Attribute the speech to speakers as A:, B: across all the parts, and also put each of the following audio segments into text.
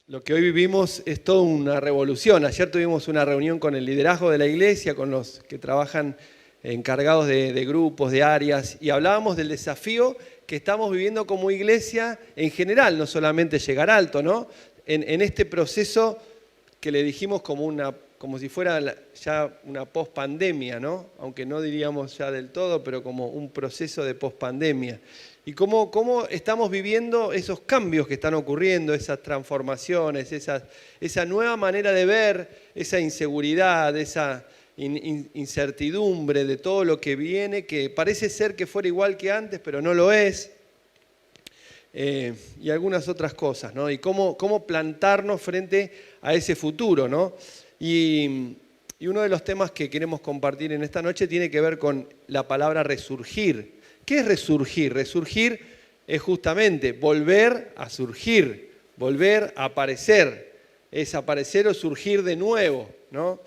A: Lo que hoy vivimos es toda una revolución. Ayer tuvimos una reunión con el liderazgo de la iglesia, con los que trabajan encargados de grupos, de áreas, y hablábamos del desafío que estamos viviendo como iglesia en general, no solamente llegar alto, ¿no? En este proceso que le dijimos como si fuera ya una pospandemia, ¿no? Aunque no diríamos ya del todo, pero como un proceso de pospandemia. Y cómo estamos viviendo esos cambios que están ocurriendo, esas transformaciones, esa nueva manera de ver, esa inseguridad, esa incertidumbre de todo lo que viene, que parece ser que fuera igual que antes, pero no lo es. Y algunas otras cosas, ¿no? Y cómo plantarnos frente a ese futuro, ¿no? Y uno de los temas que queremos compartir en esta noche tiene que ver con la palabra resurgir. ¿Qué es resurgir? Resurgir es justamente volver a surgir, volver a aparecer. Es aparecer o surgir de nuevo, ¿no?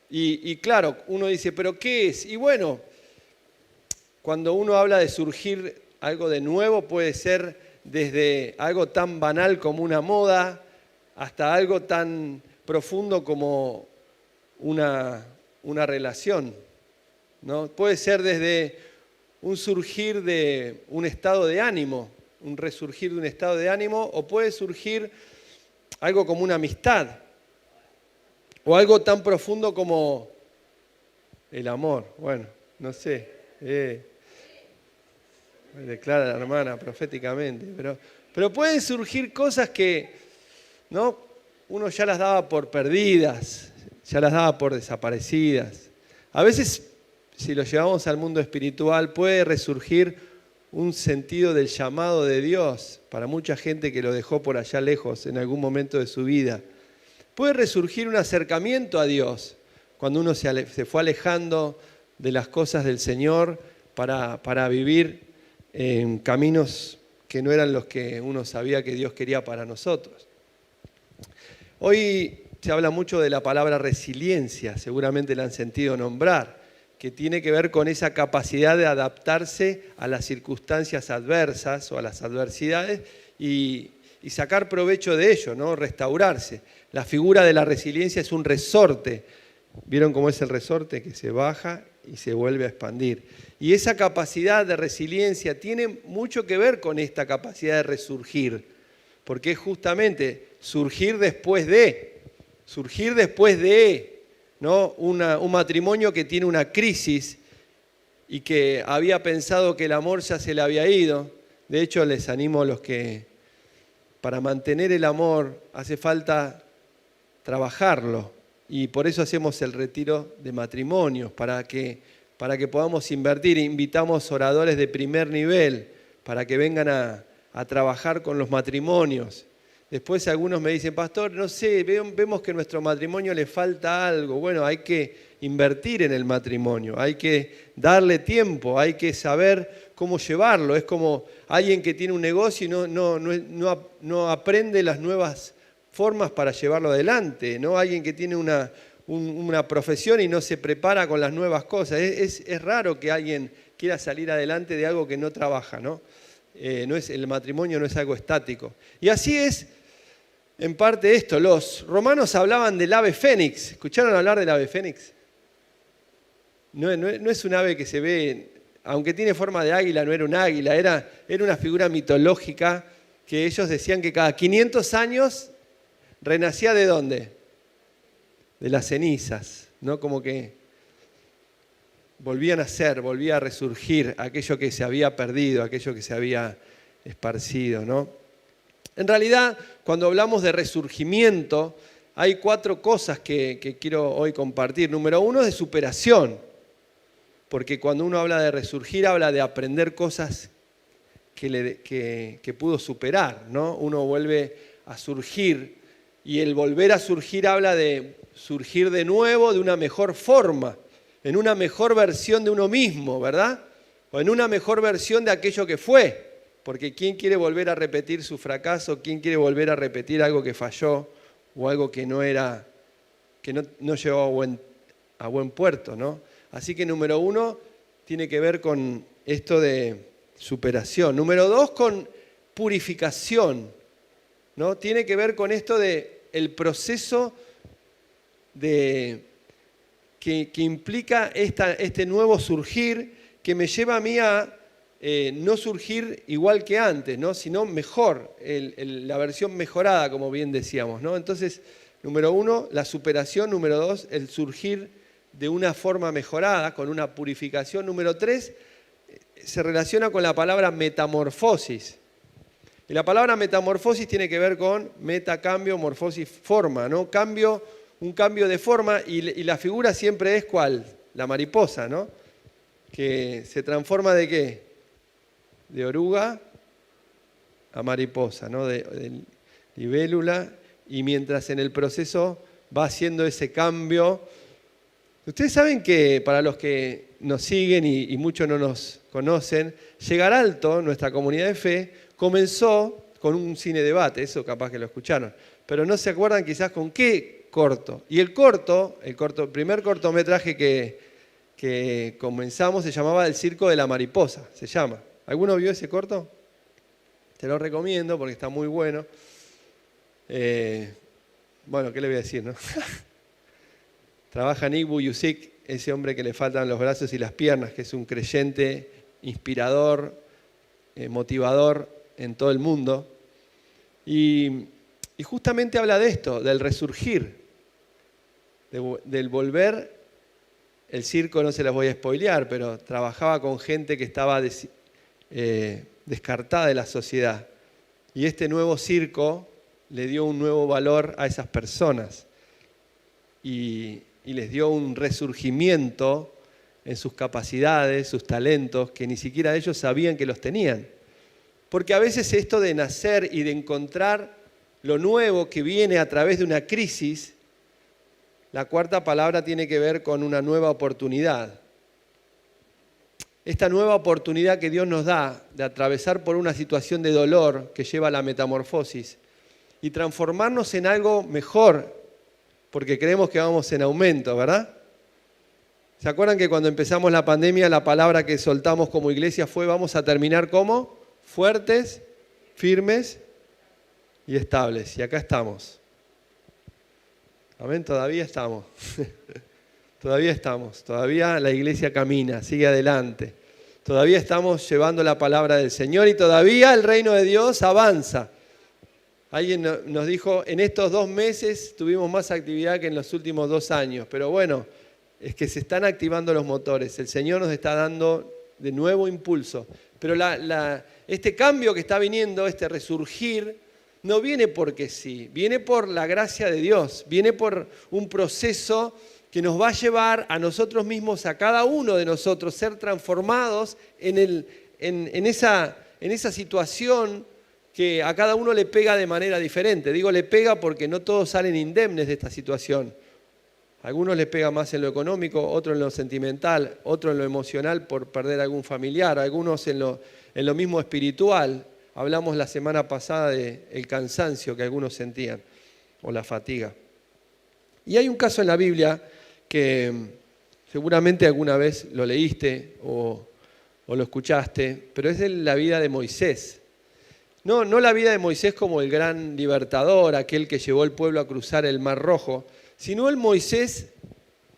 A: Y claro, uno dice, ¿pero qué es? Y bueno, cuando uno habla de surgir algo de nuevo, puede ser desde algo tan banal como una moda hasta algo tan profundo como una relación, ¿no? Puede ser desde un surgir de un estado de ánimo, un resurgir de un estado de ánimo, o puede surgir algo como una amistad, o algo tan profundo como el amor. Bueno, no sé, declara la hermana proféticamente, pero pueden surgir cosas que, ¿no? Uno ya las daba por perdidas, ya las daba por desaparecidas. A veces, si lo llevamos al mundo espiritual, puede resurgir un sentido del llamado de Dios para mucha gente que lo dejó por allá lejos en algún momento de su vida. Puede resurgir un acercamiento a Dios cuando uno se fue alejando de las cosas del Señor para vivir en caminos que no eran los que uno sabía que Dios quería para nosotros. Hoy se habla mucho de la palabra resiliencia, seguramente la han sentido nombrar, que tiene que ver con esa capacidad de adaptarse a las circunstancias adversas o a las adversidades y sacar provecho de ello, ¿no? Restaurarse. La figura de la resiliencia es un resorte. ¿Vieron cómo es el resorte? Que se baja y se vuelve a expandir. Y esa capacidad de resiliencia tiene mucho que ver con esta capacidad de resurgir, porque es justamente surgir después de, ¿no? Un matrimonio que tiene una crisis y que había pensado que el amor ya se le había ido. De hecho, les animo a los que para mantener el amor hace falta trabajarlo. Y por eso hacemos el retiro de matrimonios, para que podamos invertir. Invitamos oradores de primer nivel para que vengan a trabajar con los matrimonios. Después algunos me dicen, pastor, no sé, vemos que a nuestro matrimonio le falta algo. Bueno, hay que invertir en el matrimonio, hay que darle tiempo, hay que saber cómo llevarlo. Es como alguien que tiene un negocio y no aprende las nuevas formas para llevarlo adelante, ¿no? Alguien que tiene una profesión y no se prepara con las nuevas cosas. Es raro que alguien quiera salir adelante de algo que no trabaja, ¿no? El matrimonio no es algo estático. Y así es, en parte esto. Los romanos hablaban del ave fénix. ¿Escucharon hablar del ave fénix? No es un ave que se ve, aunque tiene forma de águila, no era un águila, era una figura mitológica que ellos decían que cada 500 años renacía ¿de dónde? De las cenizas, ¿no? Como que volvía a nacer, volvía a resurgir aquello que se había perdido, aquello que se había esparcido, ¿no? En realidad, cuando hablamos de resurgimiento, hay 4 cosas que quiero hoy compartir. Número 1 es de superación, porque cuando uno habla de resurgir, habla de aprender cosas que pudo superar, ¿no? Uno vuelve a surgir, y el volver a surgir habla de surgir de nuevo de una mejor forma, en una mejor versión de uno mismo, ¿verdad? O en una mejor versión de aquello que fue. Porque ¿quién quiere volver a repetir su fracaso? ¿Quién quiere volver a repetir algo que falló o algo que no llegó a buen puerto, ¿no? Así que número 1 tiene que ver con esto de superación. Número 2, con purificación. ¿no? Tiene que ver con esto de el proceso que implica este nuevo surgir que me lleva a mí a no surgir igual que antes, ¿no? Sino mejor, la versión mejorada, como bien decíamos, ¿no? Entonces, número 1, la superación. Número 2, el surgir de una forma mejorada, con una purificación. Número 3, se relaciona con la palabra metamorfosis. Y la palabra metamorfosis tiene que ver con meta, cambio, morfosis, forma, ¿no? Un cambio de forma, y la figura siempre es ¿cuál? La mariposa, ¿no? Que se transforma ¿de qué? De oruga a mariposa, ¿no? De libélula, y mientras en el proceso va haciendo ese cambio. Ustedes saben que para los que nos siguen y muchos no nos conocen, Llegar Alto, nuestra comunidad de fe, comenzó con un cine debate, eso capaz que lo escucharon, pero no se acuerdan quizás con qué corto. Y el primer cortometraje que comenzamos se llamaba El Circo de la Mariposa, se llama. ¿Alguno vio ese corto? Te lo recomiendo porque está muy bueno. Bueno, ¿qué le voy a decir, no? Trabaja Nick Vujicic, ese hombre que le faltan los brazos y las piernas, que es un creyente inspirador, motivador en todo el mundo. Y justamente habla de esto, del resurgir, del volver. El circo no se los voy a spoilear, pero trabajaba con gente que estaba descartada de la sociedad. Y este nuevo circo le dio un nuevo valor a esas personas y les dio un resurgimiento en sus capacidades, sus talentos, que ni siquiera ellos sabían que los tenían. Porque a veces esto de nacer y de encontrar lo nuevo que viene a través de una crisis, la cuarta palabra tiene que ver con una nueva oportunidad. Esta nueva oportunidad que Dios nos da de atravesar por una situación de dolor que lleva a la metamorfosis y transformarnos en algo mejor, porque creemos que vamos en aumento, ¿verdad? ¿Se acuerdan que cuando empezamos la pandemia la palabra que soltamos como iglesia fue vamos a terminar como fuertes, firmes y estables? Y acá estamos. Amén, todavía estamos. Todavía la iglesia camina, sigue adelante. Todavía estamos llevando la palabra del Señor y todavía el reino de Dios avanza. Alguien nos dijo, en estos 2 meses tuvimos más actividad que en los últimos 2 años, pero bueno, es que se están activando los motores, el Señor nos está dando de nuevo impulso, pero este cambio que está viniendo, este resurgir, no viene porque sí, viene por la gracia de Dios, viene por un proceso que nos va a llevar a nosotros mismos, a cada uno de nosotros, ser transformados en esa situación que a cada uno le pega de manera diferente. Digo le pega porque no todos salen indemnes de esta situación. A algunos les pega más en lo económico, otros en lo sentimental, otros en lo emocional por perder a algún familiar, algunos en lo mismo espiritual. Hablamos la semana pasada del cansancio que algunos sentían, o la fatiga. Y hay un caso en la Biblia que seguramente alguna vez lo leíste o lo escuchaste, pero es de la vida de Moisés. No la vida de Moisés como el gran libertador, aquel que llevó al pueblo a cruzar el Mar Rojo, sino el Moisés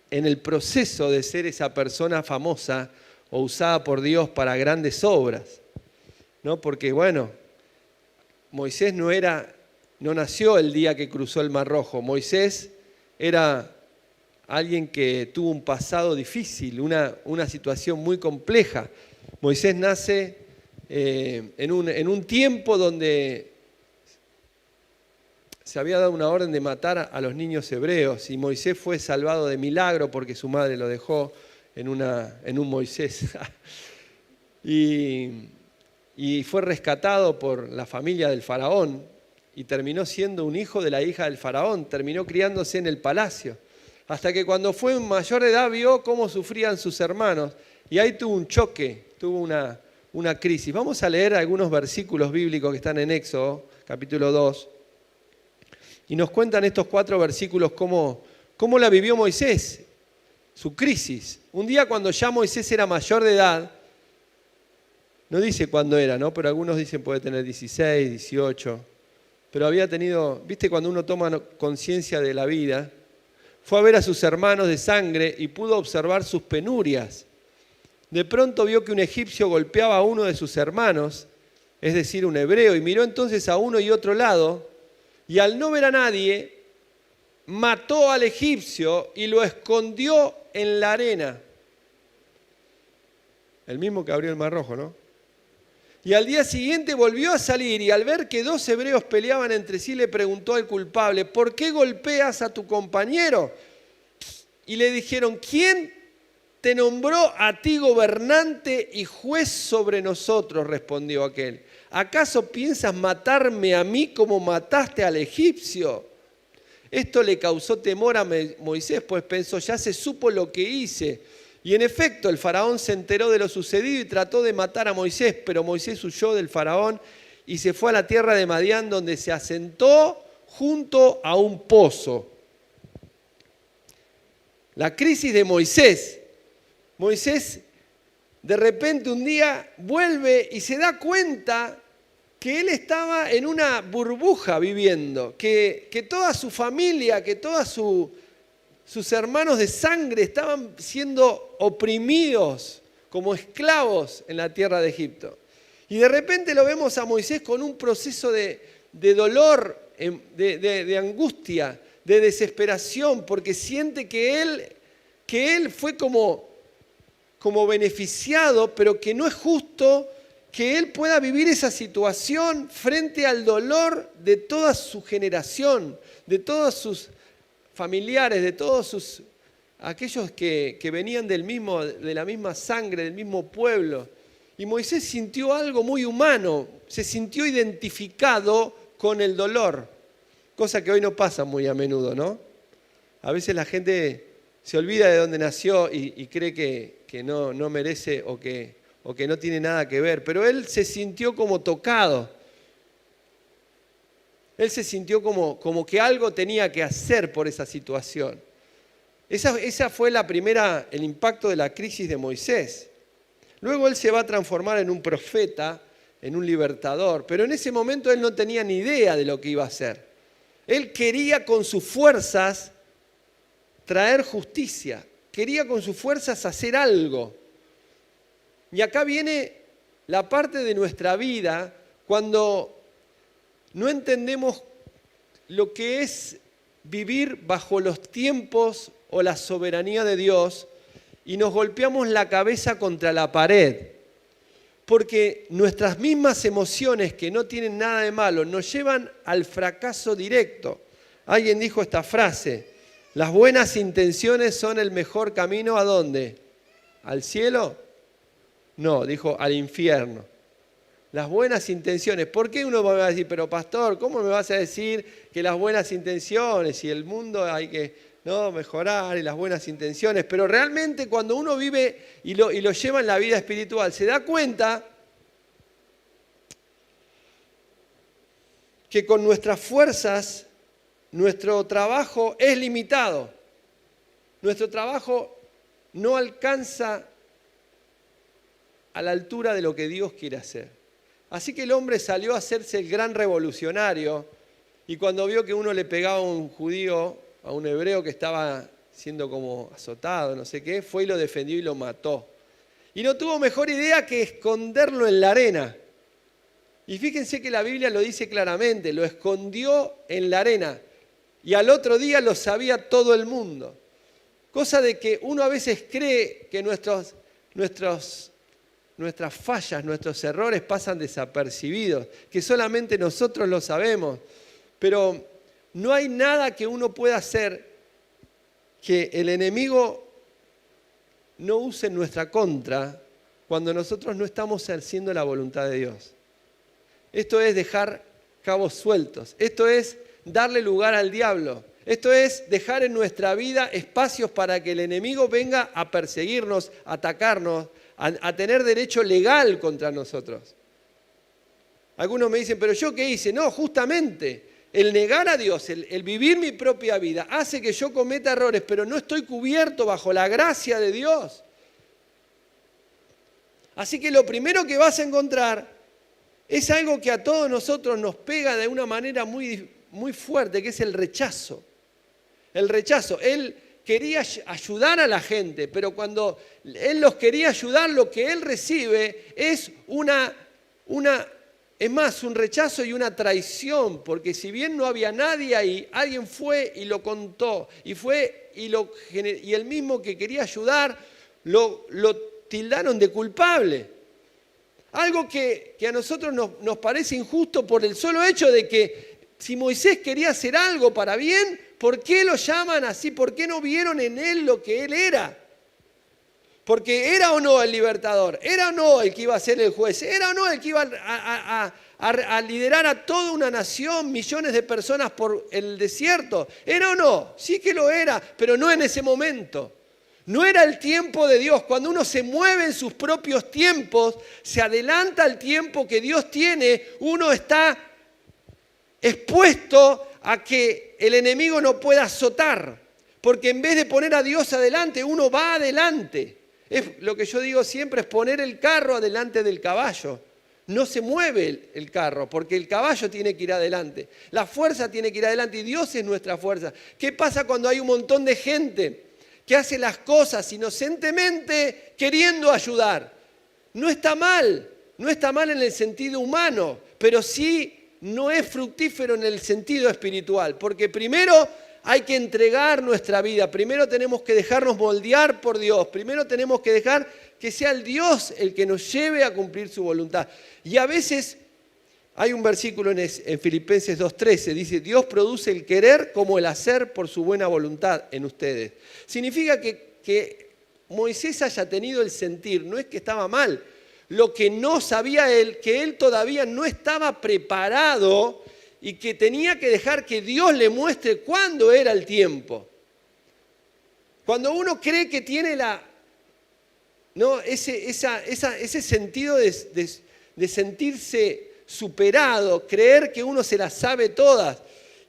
A: en el proceso de ser esa persona famosa o usada por Dios para grandes obras. ¿No? Porque bueno, Moisés no nació el día que cruzó el Mar Rojo. Moisés era alguien que tuvo un pasado difícil, una situación muy compleja. Moisés nace en un tiempo donde se había dado una orden de matar a los niños hebreos y Moisés fue salvado de milagro porque su madre lo dejó en un Moisés. Y fue rescatado por la familia del faraón y terminó siendo un hijo de la hija del faraón, terminó criándose en el palacio. Hasta que cuando fue mayor de edad vio cómo sufrían sus hermanos y ahí tuvo un choque, tuvo una crisis. Vamos a leer algunos versículos bíblicos que están en Éxodo, capítulo 2, y nos cuentan estos 4 versículos cómo la vivió Moisés, su crisis. Un día cuando ya Moisés era mayor de edad, no dice cuándo era, ¿no? Pero algunos dicen puede tener 16, 18, pero había tenido, ¿viste cuando uno toma conciencia de la vida? Fue a ver a sus hermanos de sangre y pudo observar sus penurias. De pronto vio que un egipcio golpeaba a uno de sus hermanos, es decir, un hebreo, y miró entonces a uno y otro lado, y al no ver a nadie, mató al egipcio y lo escondió en la arena. El mismo que abrió el Mar Rojo, ¿no? Y al día siguiente volvió a salir y al ver que dos hebreos peleaban entre sí le preguntó al culpable, ¿por qué golpeas a tu compañero? Y le dijeron, ¿quién te nombró a ti gobernante y juez sobre nosotros? Respondió aquel. ¿Acaso piensas matarme a mí como mataste al egipcio? Esto le causó temor a Moisés, pues pensó, ya se supo lo que hice. Y en efecto, el faraón se enteró de lo sucedido y trató de matar a Moisés, pero Moisés huyó del faraón y se fue a la tierra de Madián, donde se asentó junto a un pozo. La crisis de Moisés. Moisés de repente un día vuelve y se da cuenta que él estaba en una burbuja viviendo, que toda su familia, que todos sus hermanos de sangre estaban siendo oprimidos como esclavos en la tierra de Egipto. Y de repente lo vemos a Moisés con un proceso de dolor, de angustia, de desesperación, porque siente que él fue como beneficiado, pero que no es justo que él pueda vivir esa situación frente al dolor de toda su generación, de todos sus familiares, de todos aquellos que venían de la misma sangre, del mismo pueblo. Y Moisés sintió algo muy humano, se sintió identificado con el dolor, cosa que hoy no pasa muy a menudo, ¿no? A veces la gente se olvida de dónde nació y cree que no merece o que no tiene nada que ver, pero él se sintió como tocado. Él se sintió como que algo tenía que hacer por esa situación. Esa fue el impacto de la crisis de Moisés. Luego él se va a transformar en un profeta, en un libertador, pero en ese momento él no tenía ni idea de lo que iba a hacer. Él quería con sus fuerzas traer justicia, quería con sus fuerzas hacer algo. Y acá viene la parte de nuestra vida cuando no entendemos lo que es vivir bajo los tiempos o la soberanía de Dios y nos golpeamos la cabeza contra la pared. Porque nuestras mismas emociones, que no tienen nada de malo, nos llevan al fracaso directo. Alguien dijo esta frase, las buenas intenciones son el mejor camino, ¿a dónde? ¿Al cielo? No, dijo al infierno. Las buenas intenciones. ¿Por qué uno va a decir, pero pastor, ¿cómo me vas a decir que las buenas intenciones y el mundo hay que mejorar y las buenas intenciones? Pero realmente cuando uno vive y lo lleva en la vida espiritual, se da cuenta que con nuestras fuerzas nuestro trabajo es limitado. Nuestro trabajo no alcanza a la altura de lo que Dios quiere hacer. Así que el hombre salió a hacerse el gran revolucionario y cuando vio que uno le pegaba a un judío, a un hebreo que estaba siendo como azotado, no sé qué, fue y lo defendió y lo mató. Y no tuvo mejor idea que esconderlo en la arena. Y fíjense que la Biblia lo dice claramente, lo escondió en la arena y al otro día lo sabía todo el mundo. Cosa de que uno a veces cree que nuestras fallas, nuestros errores pasan desapercibidos, que solamente nosotros lo sabemos. Pero no hay nada que uno pueda hacer que el enemigo no use en nuestra contra cuando nosotros no estamos haciendo la voluntad de Dios. Esto es dejar cabos sueltos. Esto es darle lugar al diablo. Esto es dejar en nuestra vida espacios para que el enemigo venga a perseguirnos, a atacarnos, a tener derecho legal contra nosotros. Algunos me dicen, ¿pero yo qué hice? No, justamente, el negar a Dios, el vivir mi propia vida, hace que yo cometa errores, pero no estoy cubierto bajo la gracia de Dios. Así que lo primero que vas a encontrar es algo que a todos nosotros nos pega de una manera muy, muy fuerte, que es el rechazo. El rechazo. Él quería ayudar a la gente, pero cuando él los quería ayudar, lo que él recibe es es más, un rechazo y una traición, porque si bien no había nadie ahí, alguien fue y lo contó, y el mismo que quería ayudar lo tildaron de culpable. Algo que a nosotros nos parece injusto por el solo hecho de que si Moisés quería hacer algo para bien, ¿por qué lo llaman así? ¿Por qué no vieron en él lo que él era? Porque era o no el libertador, era o no el que iba a ser el juez, era o no el que iba a liderar a toda una nación, millones de personas por el desierto. ¿Era o no? Sí que lo era, pero no en ese momento. No era el tiempo de Dios. Cuando uno se mueve en sus propios tiempos, se adelanta al tiempo que Dios tiene, uno está expuesto a que el enemigo no pueda azotar. Porque en vez de poner a Dios adelante, uno va adelante. Es lo que yo digo siempre, es poner el carro adelante del caballo. No se mueve el carro, porque el caballo tiene que ir adelante. La fuerza tiene que ir adelante y Dios es nuestra fuerza. ¿Qué pasa cuando hay un montón de gente que hace las cosas inocentemente queriendo ayudar? No está mal en el sentido humano, pero sí no es fructífero en el sentido espiritual, porque primero hay que entregar nuestra vida, primero tenemos que dejarnos moldear por Dios, primero tenemos que dejar que sea el Dios el que nos lleve a cumplir su voluntad. Y a veces hay un versículo en Filipenses 2:13, dice, Dios produce el querer como el hacer por su buena voluntad en ustedes. Significa que Moisés haya tenido el sentir, no es que estaba mal, lo que no sabía él, que él todavía no estaba preparado y que tenía que dejar que Dios le muestre cuándo era el tiempo. Cuando uno cree que tiene ese sentido de sentirse superado, creer que uno se las sabe todas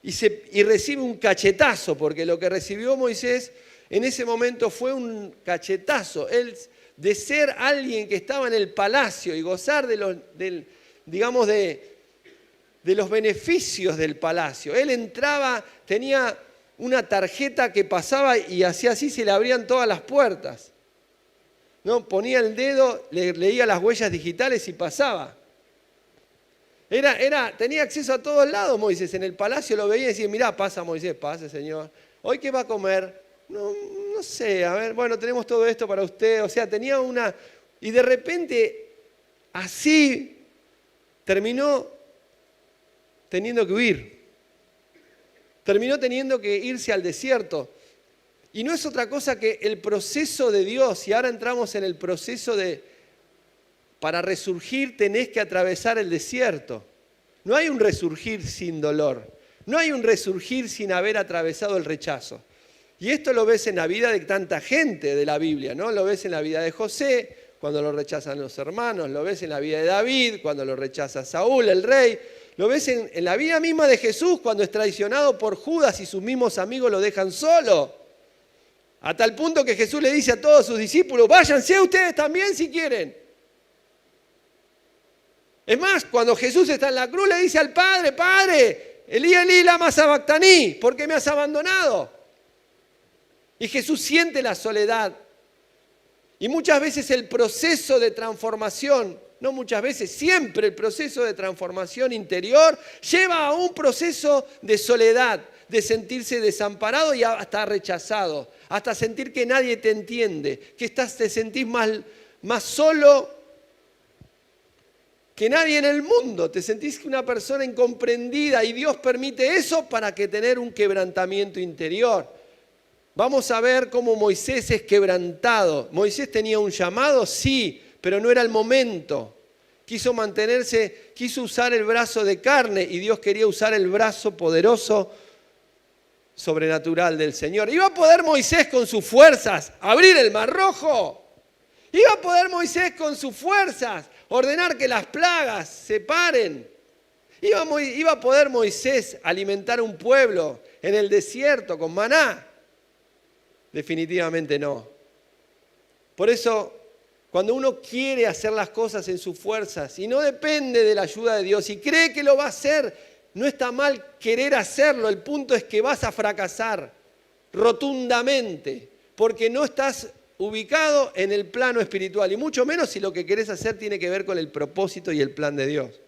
A: y recibe un cachetazo, porque lo que recibió Moisés en ese momento fue un cachetazo. Él, de ser alguien que estaba en el palacio y gozar de los beneficios del palacio. Él entraba, tenía una tarjeta que pasaba y hacía así, se le abrían todas las puertas. ¿No? Ponía el dedo, leía las huellas digitales y pasaba. Tenía acceso a todos lados Moisés. En el palacio lo veía y decía, mirá, pasa Moisés, pase Señor. ¿Hoy qué va a comer? No sé, a ver, bueno, tenemos todo esto para usted. O sea, tenía una... Y de repente, así, terminó teniendo que huir. Terminó teniendo que irse al desierto. Y no es otra cosa que el proceso de Dios. Y ahora entramos en el proceso para resurgir tenés que atravesar el desierto. No hay un resurgir sin dolor. No hay un resurgir sin haber atravesado el rechazo. Y esto lo ves en la vida de tanta gente de la Biblia, ¿no? Lo ves en la vida de José, cuando lo rechazan los hermanos. Lo ves en la vida de David, cuando lo rechaza Saúl, el rey. Lo ves en la vida misma de Jesús, cuando es traicionado por Judas y sus mismos amigos lo dejan solo. A tal punto que Jesús le dice a todos sus discípulos, váyanse ustedes también si quieren. Es más, cuando Jesús está en la cruz le dice al Padre, Padre, Elí, Elí, lama sabactaní, ¿por qué me has abandonado? Y Jesús siente la soledad. Y muchas veces el proceso de transformación, no muchas veces, siempre el proceso de transformación interior lleva a un proceso de soledad, de sentirse desamparado y hasta rechazado, hasta sentir que nadie te entiende, que te sentís más solo que nadie en el mundo, te sentís una persona incomprendida y Dios permite eso para que tener un quebrantamiento interior. Vamos a ver cómo Moisés es quebrantado. ¿Moisés tenía un llamado? Sí, pero no era el momento. Quiso usar el brazo de carne y Dios quería usar el brazo poderoso, sobrenatural del Señor. ¿Iba a poder Moisés con sus fuerzas abrir el Mar Rojo? ¿Iba a poder Moisés con sus fuerzas ordenar que las plagas se paren? ¿Iba a poder Moisés alimentar un pueblo en el desierto con maná? Definitivamente no. Por eso Cuando uno quiere hacer las cosas en sus fuerzas y no depende de la ayuda de Dios y cree que lo va a hacer, no está mal querer hacerlo. El punto es que vas a fracasar rotundamente porque no estás ubicado en el plano espiritual y mucho menos si lo que querés hacer tiene que ver con el propósito y el plan de Dios.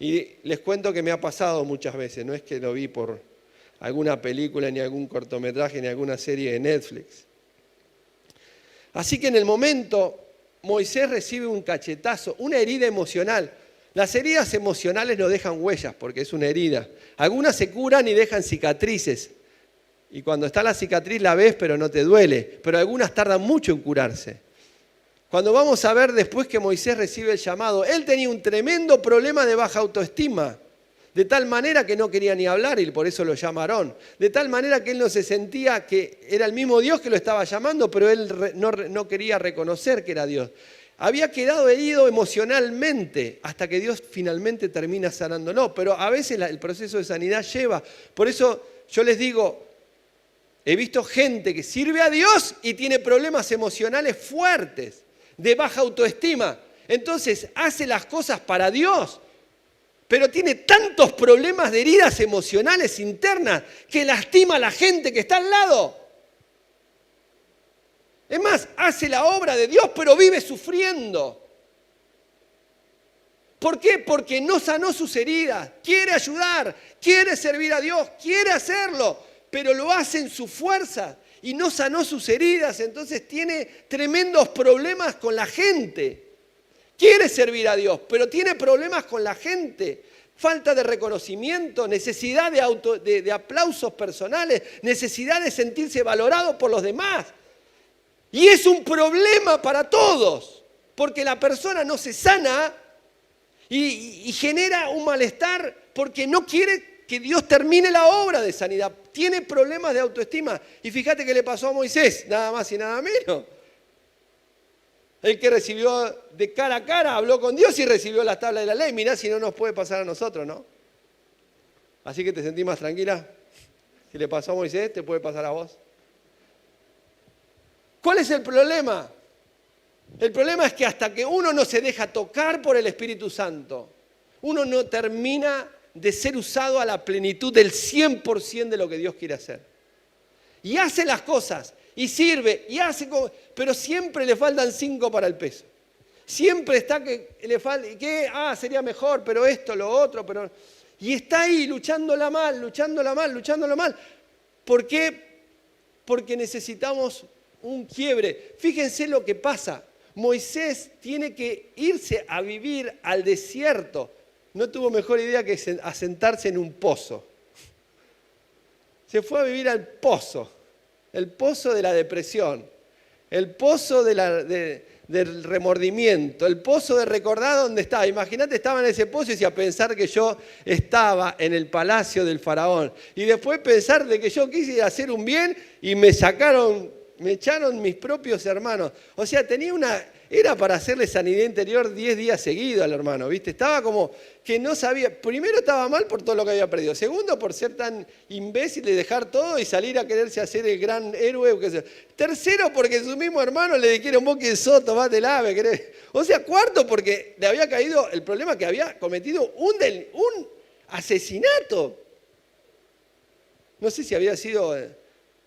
A: Y les cuento que me ha pasado muchas veces, no es que lo vi por alguna película, ni algún cortometraje, ni alguna serie de Netflix. Así que en el momento Moisés recibe un cachetazo, una herida emocional. Las heridas emocionales no dejan huellas porque es una herida. Algunas se curan y dejan cicatrices. Y cuando está la cicatriz la ves pero no te duele. Pero algunas tardan mucho en curarse. Cuando vamos a ver después que Moisés recibe el llamado, él tenía un tremendo problema de baja autoestima. De tal manera que no quería ni hablar y por eso lo llama Aarón. De tal manera que él no se sentía que era el mismo Dios que lo estaba llamando, pero él no quería reconocer que era Dios. Había quedado herido emocionalmente hasta que Dios finalmente termina sanándolo. Pero a veces el proceso de sanidad lleva. Por eso yo les digo, he visto gente que sirve a Dios y tiene problemas emocionales fuertes, de baja autoestima. Entonces hace las cosas para Dios, pero tiene tantos problemas de heridas emocionales internas que lastima a la gente que está al lado. Es más, hace la obra de Dios, pero vive sufriendo. ¿Por qué? Porque no sanó sus heridas, quiere ayudar, quiere servir a Dios, quiere hacerlo, pero lo hace en su fuerza y no sanó sus heridas, entonces tiene tremendos problemas con la gente. Quiere servir a Dios, pero tiene problemas con la gente. Falta de reconocimiento, necesidad de aplausos personales, necesidad de sentirse valorado por los demás. Y es un problema para todos, porque la persona no se sana y genera un malestar porque no quiere que Dios termine la obra de sanidad. Tiene problemas de autoestima. Y fíjate qué le pasó a Moisés, nada más y nada menos. El que recibió de cara a cara, habló con Dios y recibió las tablas de la ley. Mirá si no nos puede pasar a nosotros, ¿no? Así que te sentís más tranquila. Si le pasó a Moisés, te puede pasar a vos. ¿Cuál es el problema? El problema es que hasta que uno no se deja tocar por el Espíritu Santo, uno no termina de ser usado a la plenitud del 100% de lo que Dios quiere hacer. Y hace las cosas. Y sirve, y hace, pero siempre le faltan 5 para el peso. Siempre está que le falta, que sería mejor, pero esto, lo otro, pero... Y está ahí luchándola mal. ¿Por qué? Porque necesitamos un quiebre. Fíjense lo que pasa. Moisés tiene que irse a vivir al desierto. No tuvo mejor idea que asentarse en un pozo. Se fue a vivir al pozo. El pozo de la depresión, el pozo del remordimiento, el pozo de recordar dónde estaba. Imagínate, estaba en ese pozo y a pensar que yo estaba en el palacio del faraón. Y después pensar de que yo quise hacer un bien y me echaron mis propios hermanos. O sea, era para hacerle sanidad interior 10 días seguidos al hermano, ¿viste? Estaba como que no sabía. Primero estaba mal por todo lo que había perdido. Segundo, por ser tan imbécil de dejar todo y salir a quererse hacer el gran héroe. Tercero, porque su mismo hermano le dijeron, vos quién sos, tomate el ave. ¿Querés? O sea, cuarto, porque le había caído el problema que había cometido un asesinato. No sé si había sido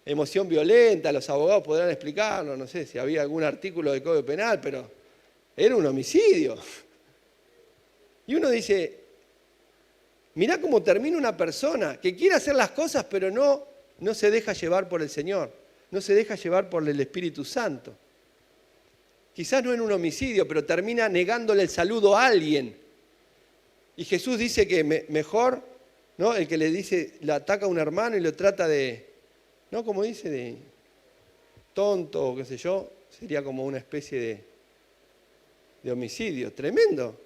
A: emoción violenta, los abogados podrán explicarlo, no sé si había algún artículo del Código Penal, pero era un homicidio. Y uno dice, mirá cómo termina una persona que quiere hacer las cosas, pero no se deja llevar por el Señor, no se deja llevar por el Espíritu Santo. Quizás no en un homicidio, pero termina negándole el saludo a alguien. Y Jesús dice que mejor, ¿no? El que le ataca a un hermano y lo trata de... ¿No? Como dice, de tonto o qué sé yo, sería como una especie de homicidio. Tremendo.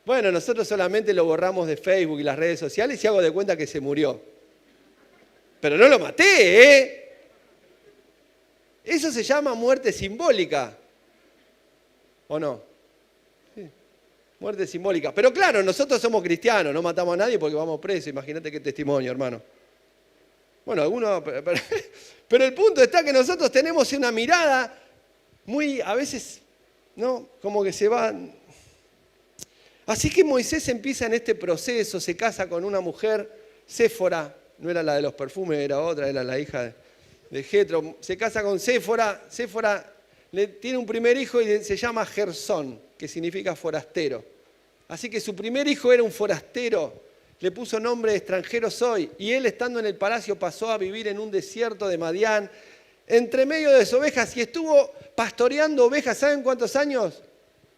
A: Bueno, nosotros solamente lo borramos de Facebook y las redes sociales y hago de cuenta que se murió. Pero no lo maté, ¿eh? Eso se llama muerte simbólica. ¿O no? Sí. Muerte simbólica. Pero claro, nosotros somos cristianos, no matamos a nadie porque vamos presos. Imagínate qué testimonio, hermano. Bueno, algunos, pero el punto está que nosotros tenemos una mirada a veces, ¿no? Como que se va. Así que Moisés empieza en este proceso, se casa con una mujer, Séfora, no era la de los perfumes, era otra, era la hija de Jetro. Se casa con Séfora, tiene un primer hijo y se llama Gersón, que significa forastero. Así que su primer hijo era un forastero, le puso nombre de extranjero soy, y él estando en el palacio pasó a vivir en un desierto de Madián, entre medio de sus ovejas, y estuvo pastoreando ovejas, ¿saben cuántos años?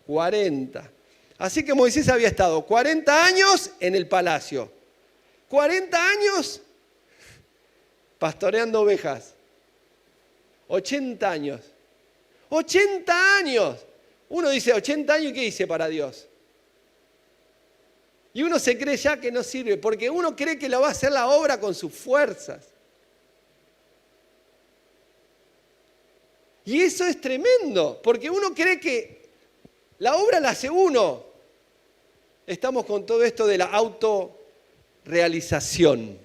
A: 40. Así que Moisés había estado 40 años en el palacio, 40 años pastoreando ovejas, 80 años. 80 años. Uno dice 80 años, ¿y qué hice para Dios? Y uno se cree ya que no sirve, porque uno cree que lo va a hacer la obra con sus fuerzas. Y eso es tremendo, porque uno cree que la obra la hace uno. Estamos con todo esto de la autorrealización,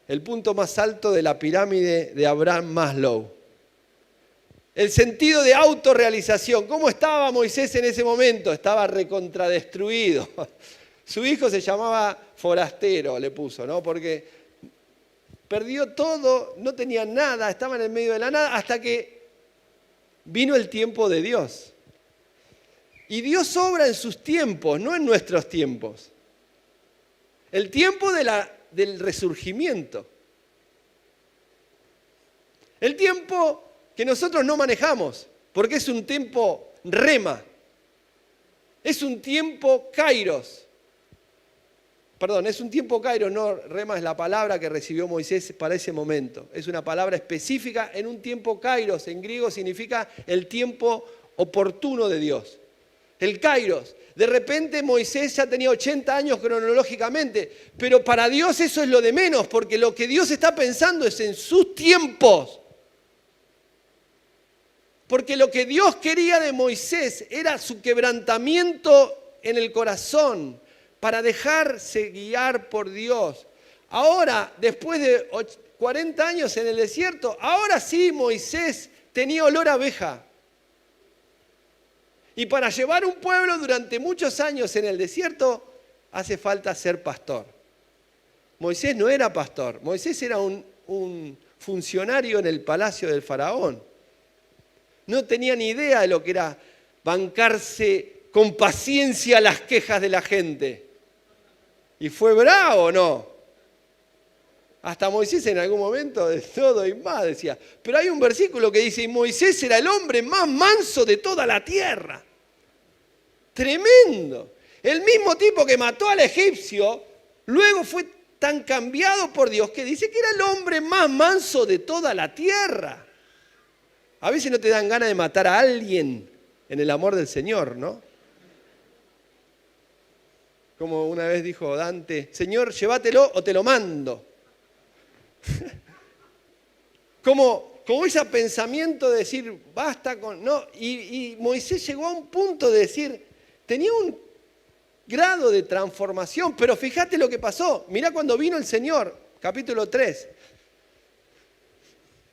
A: el punto más alto de la pirámide de Abraham Maslow. El sentido de autorrealización. ¿Cómo estaba Moisés en ese momento? Estaba recontradestruido. Su hijo se llamaba forastero, le puso, ¿no? Porque perdió todo, no tenía nada, estaba en el medio de la nada, hasta que vino el tiempo de Dios. Y Dios obra en sus tiempos, no en nuestros tiempos. El tiempo del resurgimiento. El tiempo que nosotros no manejamos, porque es un tiempo rema. Es un tiempo kairos. Perdón, es un tiempo kairos, no rema es la palabra que recibió Moisés para ese momento. Es una palabra específica en un tiempo kairos. En griego significa el tiempo oportuno de Dios. El kairos. De repente Moisés ya tenía 80 años cronológicamente, pero para Dios eso es lo de menos, porque lo que Dios está pensando es en sus tiempos. Porque lo que Dios quería de Moisés era su quebrantamiento en el corazón para dejarse guiar por Dios. Ahora, después de 40 años en el desierto, ahora sí Moisés tenía olor a abeja. Y para llevar un pueblo durante muchos años en el desierto, hace falta ser pastor. Moisés no era pastor, Moisés era un funcionario en el palacio del faraón. No tenía ni idea de lo que era bancarse con paciencia las quejas de la gente. Y fue bravo, ¿no? Hasta Moisés en algún momento de todo y más decía. Pero hay un versículo que dice, y Moisés era el hombre más manso de toda la tierra. Tremendo. El mismo tipo que mató al egipcio, luego fue tan cambiado por Dios que dice que era el hombre más manso de toda la tierra. A veces no te dan ganas de matar a alguien en el amor del Señor, ¿no? Como una vez dijo Dante, Señor, llévatelo o te lo mando. Como ese pensamiento de decir, basta con... No, y Moisés llegó a un punto de decir, tenía un grado de transformación, pero fíjate lo que pasó. Mirá cuando vino el Señor, capítulo 3.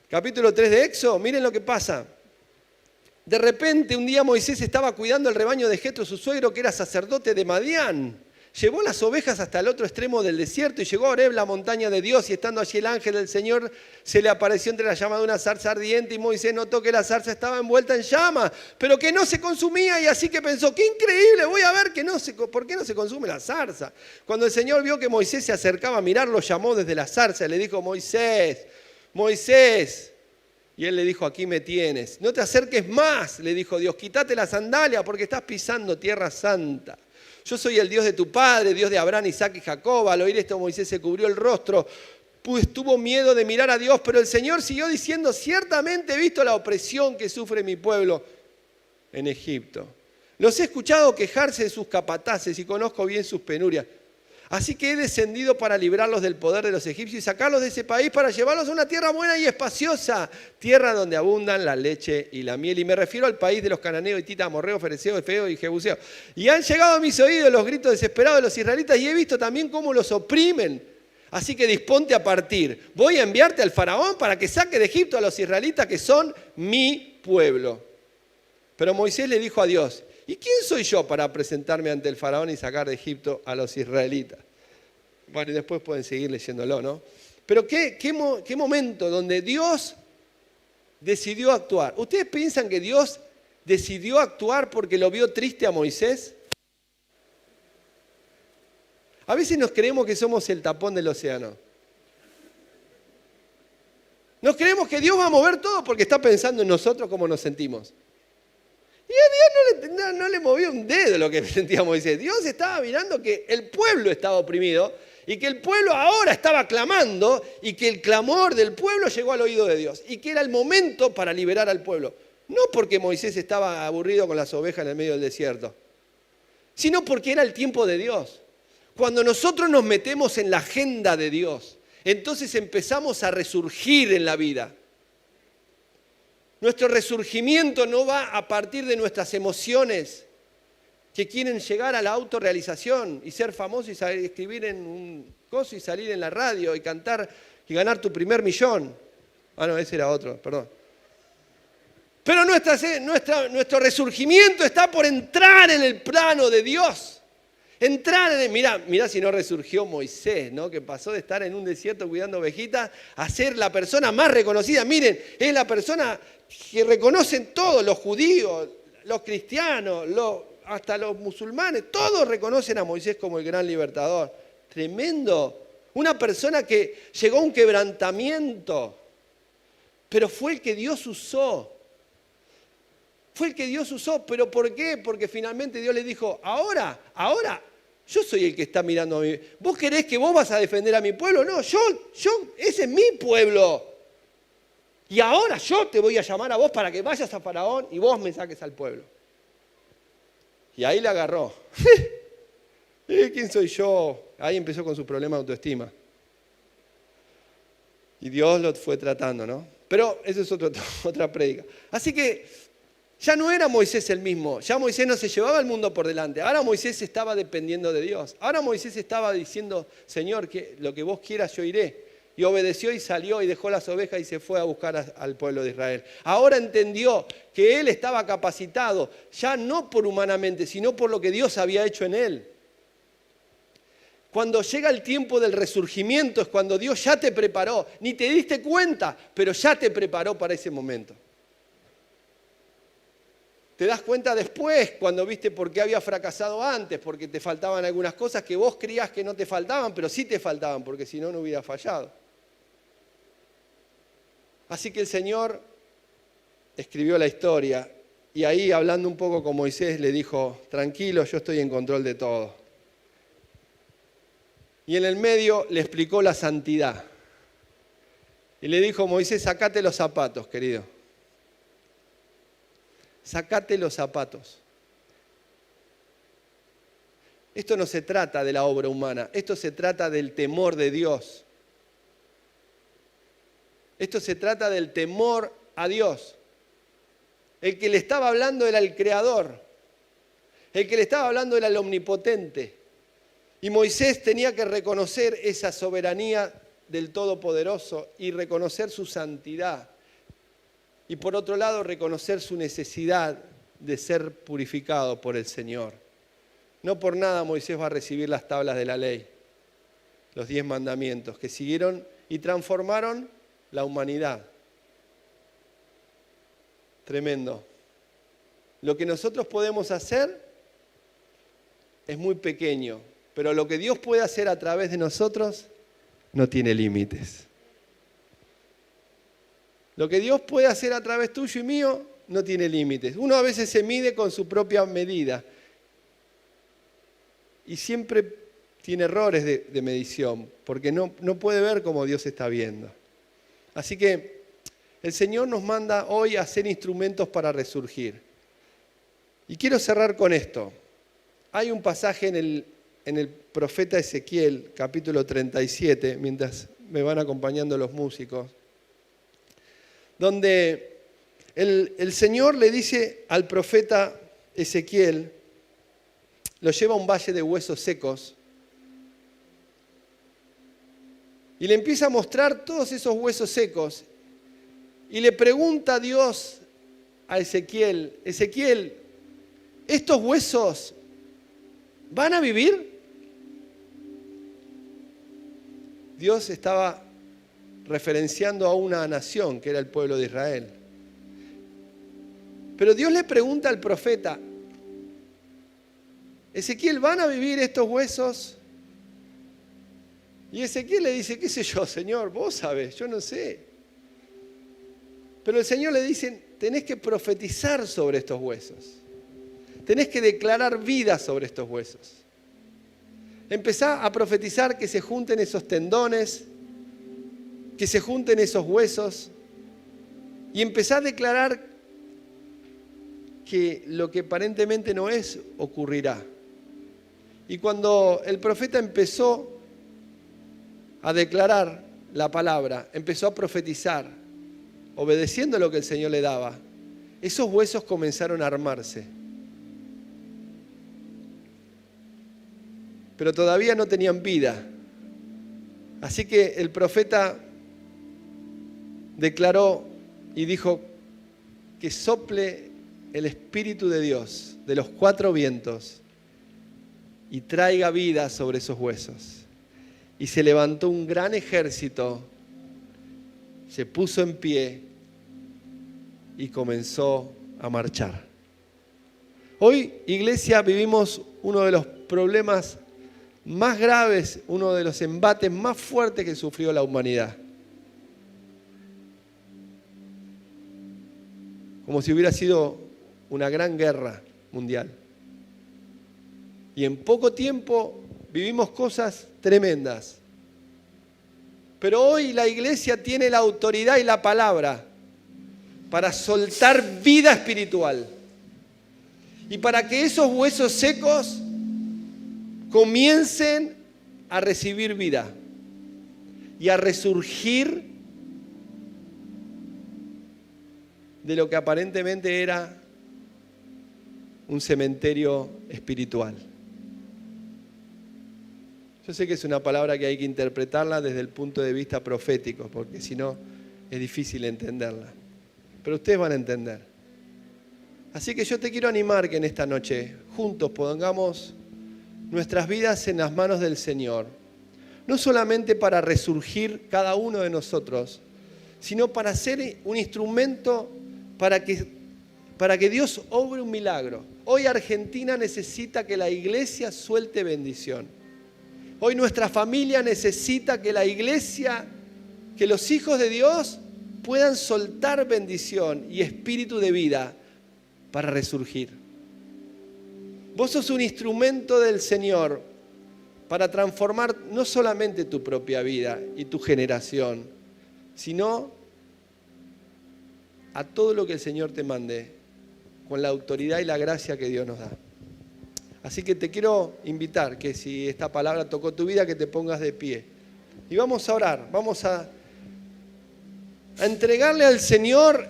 A: Capítulo 3 de Éxodo, miren lo que pasa. De repente, un día Moisés estaba cuidando el rebaño de Jetro, su suegro, que era sacerdote de Madián. Llevó las ovejas hasta el otro extremo del desierto y llegó a Horeb, la montaña de Dios, y estando allí el ángel del Señor se le apareció entre la llama de una zarza ardiente y Moisés notó que la zarza estaba envuelta en llama, pero que no se consumía y así que pensó, qué increíble, voy a ver por qué no se consume la zarza. Cuando el Señor vio que Moisés se acercaba a mirar, lo llamó desde la zarza y le dijo, Moisés, Moisés. Y él le dijo, aquí me tienes. No te acerques más, le dijo Dios, quítate la sandalia porque estás pisando tierra santa. Yo soy el Dios de tu padre, Dios de Abraham, Isaac y Jacob. Al oír esto, Moisés se cubrió el rostro, pues tuvo miedo de mirar a Dios. Pero el Señor siguió diciendo, ciertamente he visto la opresión que sufre mi pueblo en Egipto. Los he escuchado quejarse de sus capataces y conozco bien sus penurias. Así que he descendido para librarlos del poder de los egipcios y sacarlos de ese país para llevarlos a una tierra buena y espaciosa, tierra donde abundan la leche y la miel. Y me refiero al país de los cananeos, hititas, amorreos, fereceos, efeos y jebuseos. Y han llegado a mis oídos los gritos desesperados de los israelitas y he visto también cómo los oprimen. Así que disponte a partir. Voy a enviarte al faraón para que saque de Egipto a los israelitas que son mi pueblo. Pero Moisés le dijo a Dios, ¿y quién soy yo para presentarme ante el faraón y sacar de Egipto a los israelitas? Bueno, y después pueden seguir leyéndolo, ¿no? Pero qué momento donde Dios decidió actuar. ¿Ustedes piensan que Dios decidió actuar porque lo vio triste a Moisés? A veces nos creemos que somos el tapón del océano. Nos creemos que Dios va a mover todo porque está pensando en nosotros cómo nos sentimos. Y a Dios no le movió un dedo lo que sentía Moisés. Dios estaba mirando que el pueblo estaba oprimido y que el pueblo ahora estaba clamando y que el clamor del pueblo llegó al oído de Dios y que era el momento para liberar al pueblo. No porque Moisés estaba aburrido con las ovejas en el medio del desierto, sino porque era el tiempo de Dios. Cuando nosotros nos metemos en la agenda de Dios, entonces empezamos a resurgir en la vida. Nuestro resurgimiento no va a partir de nuestras emociones que quieren llegar a la autorrealización y ser famoso y escribir en un coso y salir en la radio y cantar y ganar tu primer millón. Ah, no, ese era otro, perdón. Pero nuestro resurgimiento está por entrar en el plano de Dios. Mirá si no resurgió Moisés, ¿no? Que pasó de estar en un desierto cuidando ovejitas a ser la persona más reconocida. Miren, es la persona que reconocen todos, los judíos, los cristianos, hasta los musulmanes, todos reconocen a Moisés como el gran libertador. Tremendo. Una persona que llegó a un quebrantamiento, pero fue el que Dios usó. Fue el que Dios usó, pero ¿por qué? Porque finalmente Dios le dijo, ahora, yo soy el que está mirando a mí. ¿Vos querés que vos vas a defender a mi pueblo? No, ese es mi pueblo. Y ahora yo te voy a llamar a vos para que vayas a Faraón y vos me saques al pueblo. Y ahí le agarró. ¿Quién soy yo? Ahí empezó con su problema de autoestima. Y Dios lo fue tratando, ¿no? Pero eso es otra prédica. Así que ya no era Moisés el mismo, ya Moisés no se llevaba el mundo por delante, ahora Moisés estaba dependiendo de Dios, ahora Moisés estaba diciendo, Señor, que lo que vos quieras yo iré, y obedeció y salió y dejó las ovejas y se fue a buscar al pueblo de Israel. Ahora entendió que él estaba capacitado, ya no por humanamente, sino por lo que Dios había hecho en él. Cuando llega el tiempo del resurgimiento es cuando Dios ya te preparó, ni te diste cuenta, pero ya te preparó para ese momento. Te das cuenta después cuando viste por qué había fracasado antes, porque te faltaban algunas cosas que vos creías que no te faltaban, pero sí te faltaban, porque si no, no hubiera fallado. Así que el Señor escribió la historia y ahí, hablando un poco con Moisés, le dijo, tranquilo, yo estoy en control de todo. Y en el medio le explicó la santidad. Y le dijo, Moisés, sacate los zapatos, querido. Sacate los zapatos. Esto no se trata de la obra humana, esto se trata del temor de Dios. Esto se trata del temor a Dios. El que le estaba hablando era el Creador. El que le estaba hablando era el Omnipotente. Y Moisés tenía que reconocer esa soberanía del Todopoderoso y reconocer su santidad. Y por otro lado, reconocer su necesidad de ser purificado por el Señor. No por nada Moisés va a recibir las tablas de la ley, los 10 mandamientos, que siguieron y transformaron la humanidad. Tremendo. Lo que nosotros podemos hacer es muy pequeño, pero lo que Dios puede hacer a través de nosotros no tiene límites. Lo que Dios puede hacer a través tuyo y mío no tiene límites. Uno a veces se mide con su propia medida y siempre tiene errores de medición porque no puede ver como Dios está viendo. Así que el Señor nos manda hoy a ser instrumentos para resurgir. Y quiero cerrar con esto. Hay un pasaje en el profeta Ezequiel, capítulo 37, mientras me van acompañando los músicos, donde el Señor le dice al profeta Ezequiel, lo lleva a un valle de huesos secos y le empieza a mostrar todos esos huesos secos y le pregunta a Dios a Ezequiel: Ezequiel, ¿estos huesos van a vivir? Dios estaba referenciando a una nación que era el pueblo de Israel. Pero Dios le pregunta al profeta: Ezequiel, ¿van a vivir estos huesos? Y Ezequiel le dice: qué sé yo, Señor, vos sabés, yo no sé. Pero el Señor le dice: tenés que profetizar sobre estos huesos. Tenés que declarar vida sobre estos huesos. Empezá a profetizar que se junten esos tendones, que se junten esos huesos, y empezá a declarar que lo que aparentemente no es, ocurrirá. Y cuando el profeta empezó a declarar la palabra, empezó a profetizar, obedeciendo lo que el Señor le daba, esos huesos comenzaron a armarse. Pero todavía no tenían vida. Así que el profeta declaró y dijo que sople el Espíritu de Dios de los 4 vientos y traiga vida sobre esos huesos. Y se levantó un gran ejército, se puso en pie y comenzó a marchar. Hoy, iglesia, vivimos uno de los problemas más graves, uno de los embates más fuertes que sufrió la humanidad. Como si hubiera sido una gran guerra mundial. Y en poco tiempo vivimos cosas tremendas. Pero hoy la iglesia tiene la autoridad y la palabra para soltar vida espiritual. Y para que esos huesos secos comiencen a recibir vida y a resurgir de lo que aparentemente era un cementerio espiritual. Yo sé que es una palabra que hay que interpretarla desde el punto de vista profético, porque si no es difícil entenderla. Pero ustedes van a entender. Así que yo te quiero animar que en esta noche juntos pongamos nuestras vidas en las manos del Señor. No solamente para resurgir cada uno de nosotros, sino para ser un instrumento para que Dios obre un milagro. Hoy Argentina necesita que la iglesia suelte bendición. Hoy nuestra familia necesita que la iglesia, que los hijos de Dios puedan soltar bendición y espíritu de vida para resurgir. Vos sos un instrumento del Señor para transformar no solamente tu propia vida y tu generación, sino a todo lo que el Señor te mande, con la autoridad y la gracia que Dios nos da. Así que te quiero invitar que si esta palabra tocó tu vida, que te pongas de pie. Y vamos a orar, vamos a entregarle al Señor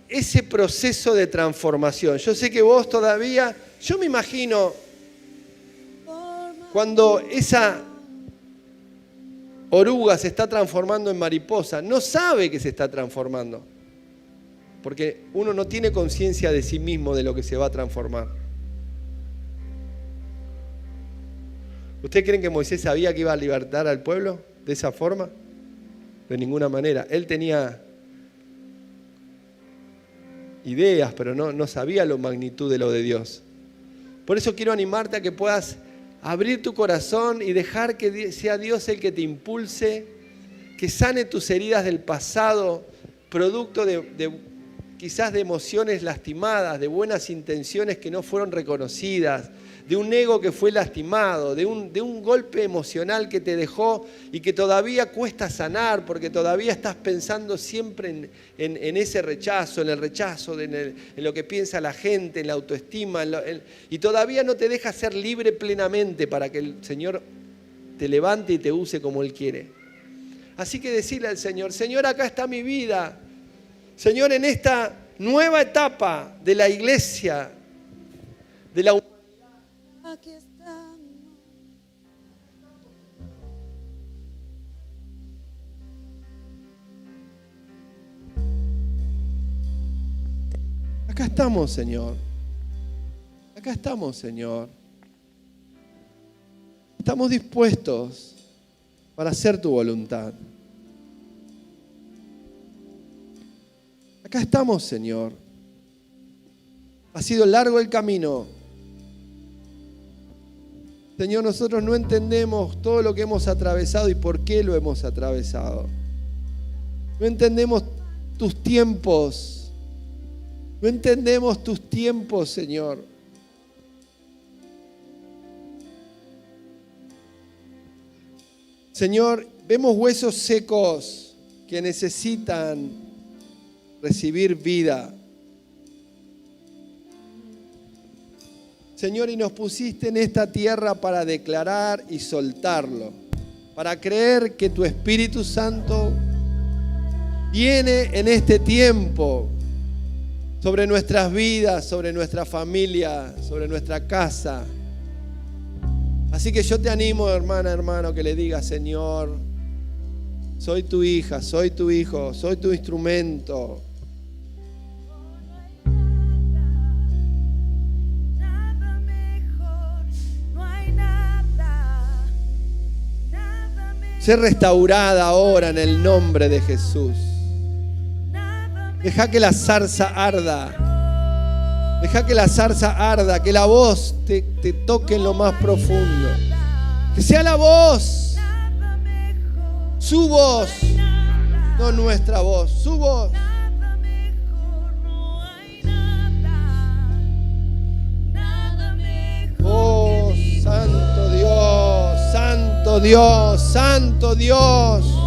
A: ese proceso de transformación. Yo sé que vos todavía, yo me imagino cuando esa oruga se está transformando en mariposa, no sabe que se está transformando, porque uno no tiene conciencia de sí mismo de lo que se va a transformar. ¿Ustedes creen que Moisés sabía que iba a libertar al pueblo de esa forma? De ninguna manera. Él tenía ideas, pero no sabía la magnitud de lo de Dios. Por eso quiero animarte a que puedas abrir tu corazón y dejar que sea Dios el que te impulse, que sane tus heridas del pasado, producto quizás de emociones lastimadas, de buenas intenciones que no fueron reconocidas, de un ego que fue lastimado, de un golpe emocional que te dejó y que todavía cuesta sanar porque todavía estás pensando siempre en ese rechazo, en el rechazo, en lo que piensa la gente, en la autoestima, y todavía no te deja ser libre plenamente para que el Señor te levante y te use como Él quiere. Así que decirle al Señor: Señor, acá está mi vida. Señor, en esta nueva etapa de la iglesia, de la humanidad,
B: aquí estamos.
A: acá Acá estamos, Señor. Acá estamos, Señor. Estamos dispuestos para hacer tu voluntad. Acá estamos, Señor. Ha sido largo el camino. Señor, nosotros no entendemos todo lo que hemos atravesado y por qué lo hemos atravesado. No entendemos tus tiempos. No entendemos tus tiempos, Señor. Señor, vemos huesos secos que necesitan recibir vida. Señor, y nos pusiste en esta tierra para declarar y soltarlo, para creer que tu Espíritu Santo viene en este tiempo sobre nuestras vidas, sobre nuestra familia, sobre nuestra casa. Así que yo te animo, hermana, hermano, que le digas: Señor, soy tu hija, soy tu hijo, soy tu instrumento. Sé restaurada ahora en el nombre de Jesús. Deja que la zarza arda. Deja que la zarza arda, que la voz te toque en lo más profundo. Que sea la voz, su voz, no nuestra voz, su voz. Oh, santo Dios, santo Dios, santo Dios.